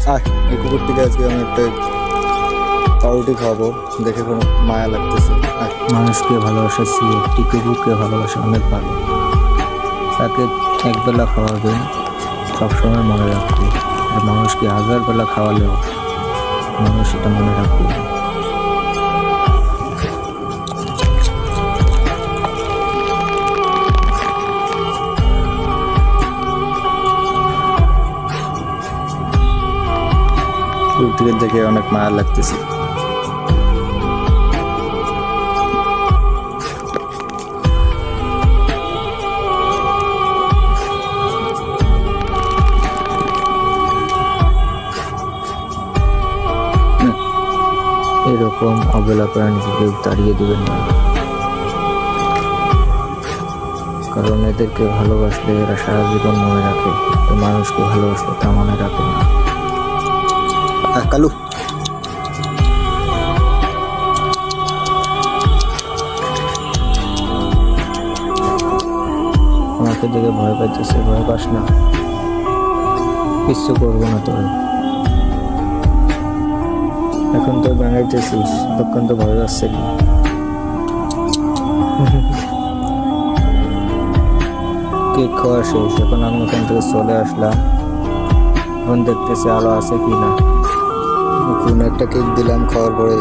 এই কুকুরটিকে আজকে আমি একটা পাউরুটি খাওয়াবো, দেখে কোনো মায়া লাগতেছে। মানুষকে ভালোবাসা একটি কুকুরকে ভালোবাসা অনেক ভালো। তাকে একবেলা খাওয়াবেন, সবসময় মনে রাখবে। আর মানুষকে 1000 বেলা খাওয়ালেও মানুষ এটা মনে রাখবে। কুকুরটিকে দেখে অনেক মায়া লাগতেছে। এরকম অবহেলা প্রাণীকে কেউ তাড়িয়ে দেবেন না, কারণ এদেরকে ভালোবাসলে এরা সারা জীবন মনে রাখে। তো মানুষকে ভালোবাসলে তা মনে রাখে না। কালু, আমাকে দেখে ভয় পাইতেছে। ভয় পাস না, কিচ্ছু করবো না তোর। এখন তো বাঙাইতেছিস, তখন তো ভয় পাচ্ছে কি? কেক খাওয়া শেষ, এখন আমি ওখান থেকে চলে আসলাম। এখন দেখতেছি আলো আছে কি না। কোনো একটা কেক দিলাম, খাওয়ার পরে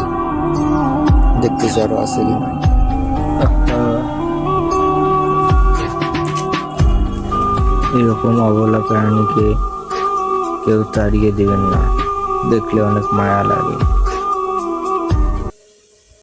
দেখতেছি আরো আছে কি না। এরকম অবলা প্রাণীকে কেউ তাড়িয়ে দিবেন না, দেখলে অনেক মায়া লাগে।